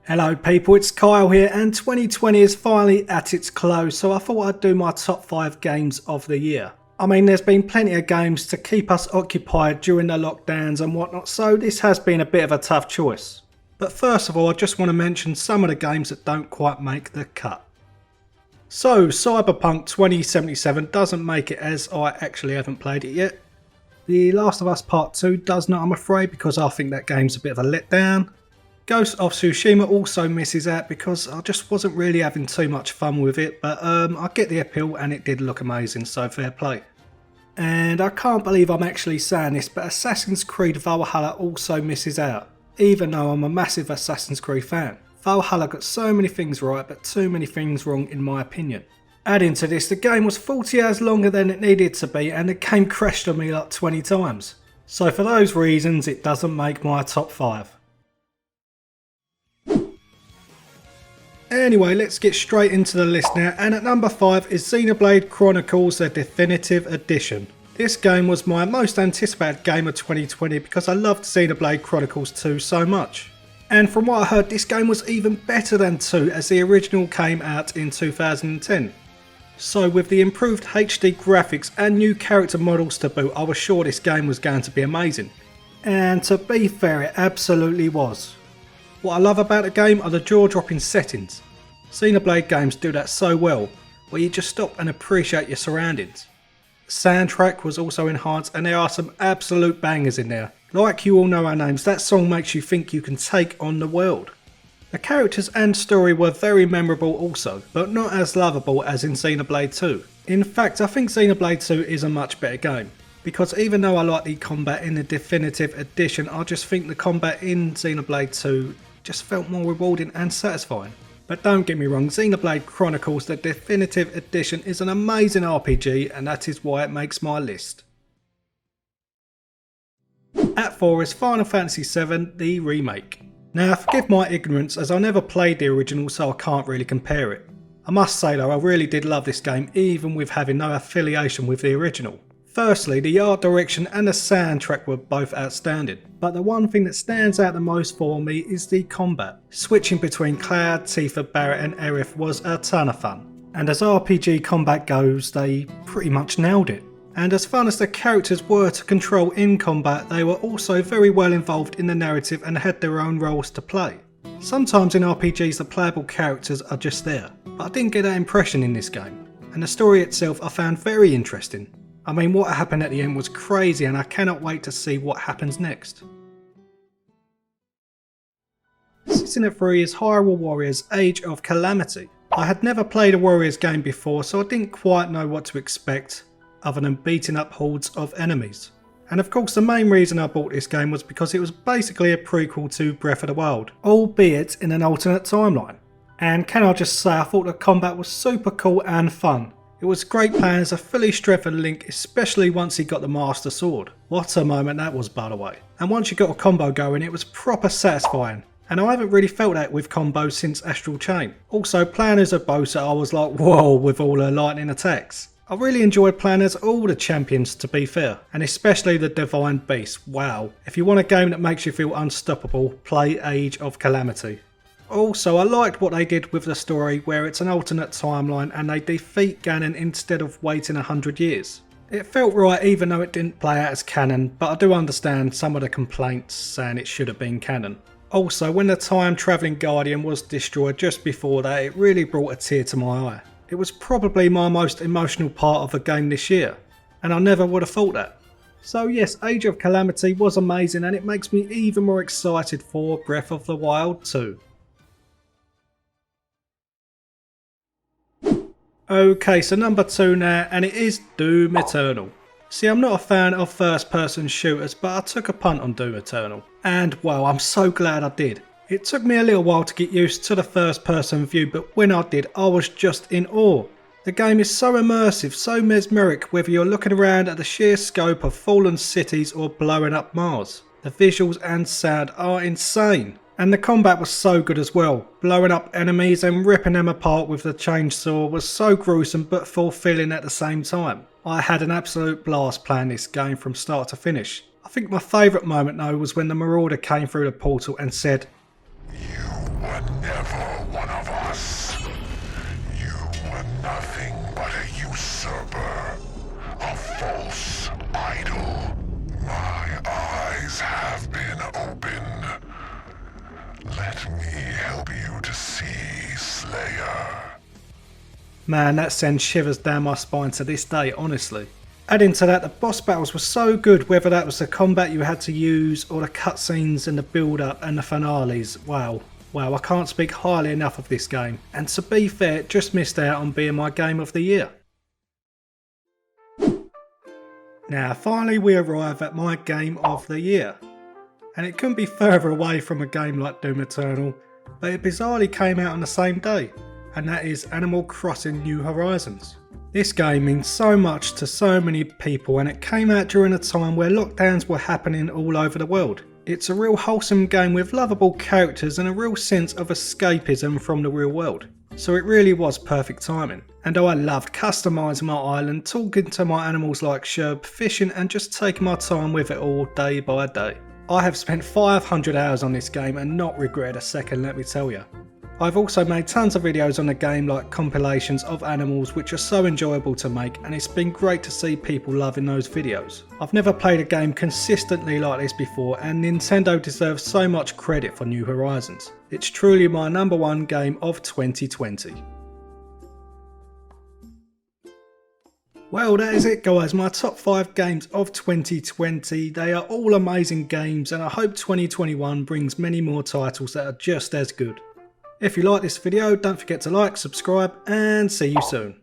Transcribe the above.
Hello people, it's Kyle here and 2020 is finally at its close, so I thought I'd do my top 5 games of the year. I mean, there's been plenty of games to keep us occupied during the lockdowns and whatnot, so this has been a bit of a tough choice. But first of all, I just want to mention some of the games that don't quite make the cut. So, Cyberpunk 2077 doesn't make it as I actually haven't played it yet. The Last of Us Part 2 does not, I'm afraid, because I think that game's a bit of a letdown. Ghost of Tsushima also misses out because I just wasn't really having too much fun with it, but I get the appeal and it did look amazing, so fair play. And I can't believe I'm actually saying this, but Assassin's Creed Valhalla also misses out, even though I'm a massive Assassin's Creed fan. Valhalla got so many things right, but too many things wrong in my opinion. Adding to this, the game was 40 hours longer than it needed to be and the game crashed on me like 20 times. So for those reasons, it doesn't make my top 5. Anyway, let's get straight into the list now, and at number 5 is Xenoblade Chronicles, the Definitive Edition. This game was my most anticipated game of 2020 because I loved Xenoblade Chronicles 2 so much. And from what I heard, this game was even better than 2 as the original came out in 2010. So with the improved HD graphics and new character models to boot, I was sure this game was going to be amazing. And to be fair, it absolutely was. What I love about the game are the jaw-dropping settings. Xenoblade games do that so well, where you just stop and appreciate your surroundings. The soundtrack was also enhanced and there are some absolute bangers in there. Like You All Know Our Names, that song makes you think you can take on the world. The characters and story were very memorable also, but not as lovable as in Xenoblade 2. In fact, I think Xenoblade 2 is a much better game. Because even though I like the combat in the Definitive Edition, I just think the combat in Xenoblade 2 just felt more rewarding and satisfying. But don't get me wrong, Xenoblade Chronicles the Definitive Edition is an amazing RPG and that is why it makes my list. At 4 is Final Fantasy VII the Remake. Now forgive my ignorance as I never played the original so I can't really compare it. I must say though, I really did love this game even with having no affiliation with the original. Firstly, the art direction and the soundtrack were both outstanding, but the one thing that stands out the most for me is the combat. Switching between Cloud, Tifa, Barret and Aerith was a ton of fun. And as RPG combat goes, they pretty much nailed it. And as fun as the characters were to control in combat, they were also very well involved in the narrative and had their own roles to play. Sometimes in RPGs the playable characters are just there, but I didn't get that impression in this game. And the story itself I found very interesting. I mean, what happened at the end was crazy and I cannot wait to see what happens next. Sitting at 3 is Hyrule Warriors Age of Calamity. I had never played a Warriors game before so I didn't quite know what to expect other than beating up hordes of enemies. And of course the main reason I bought this game was because it was basically a prequel to Breath of the Wild, albeit in an alternate timeline. And can I just say I thought the combat was super cool and fun. It was great playing as a fully strengthened Link, especially once he got the Master Sword. What a moment that was, by the way. And once you got a combo going, it was proper satisfying. And I haven't really felt that with combos since Astral Chain. Also, playing as a Bosa, I was like, whoa, with all her lightning attacks. I really enjoyed playing as all the champions, to be fair. And especially the Divine Beast, wow. If you want a game that makes you feel unstoppable, play Age of Calamity. Also, I liked what they did with the story where it's an alternate timeline and they defeat Ganon instead of waiting 100 years. It felt right even though it didn't play out as canon, but I do understand some of the complaints saying it should have been canon. Also, when the time travelling Guardian was destroyed just before that, it really brought a tear to my eye. It was probably my most emotional part of the game this year, and I never would have thought that. So yes, Age of Calamity was amazing and it makes me even more excited for Breath of the Wild 2. Okay, so number 2 now, and it is Doom Eternal. See, I'm not a fan of first person shooters, but I took a punt on Doom Eternal. And well, I'm so glad I did. It took me a little while to get used to the first person view, but when I did, I was just in awe. The game is so immersive, so mesmeric, whether you're looking around at the sheer scope of fallen cities or blowing up Mars. The visuals and sound are insane. And the combat was so good as well. Blowing up enemies and ripping them apart with the chainsaw was so gruesome but fulfilling at the same time. I had an absolute blast playing this game from start to finish. I think my favourite moment though was when the Marauder came through the portal and said, "You were never one of us. You were nothing but a usurper, a false idol. My eyes have been opened. Let me help you to see, Slayer. Man, that sends shivers down my spine to this day, honestly. Adding to that, the boss battles were so good, whether that was the combat you had to use or the cutscenes and the build-up and the finales. Wow, I can't speak highly enough of this game. And to be fair, it just missed out on being my game of the year. Now, finally we arrive at my game of the year. And it couldn't be further away from a game like Doom Eternal, but it bizarrely came out on the same day, and that is Animal Crossing New Horizons. This game means so much to so many people, and it came out during a time where lockdowns were happening all over the world. It's a real wholesome game with lovable characters and a real sense of escapism from the real world. So it really was perfect timing. And I loved customising my island, talking to my animals like Sherb, fishing and just taking my time with it all day by day. I have spent 500 hours on this game and not regretted a second, let me tell you. I've also made tons of videos on the game, like compilations of animals, which are so enjoyable to make, and it's been great to see people loving those videos. I've never played a game consistently like this before, and Nintendo deserves so much credit for New Horizons. It's truly my #1 game of 2020. Well, that is it guys, my top 5 games of 2020. They are all amazing games, and I hope 2021 brings many more titles that are just as good. If you like this video, don't forget to like, subscribe, and see you soon.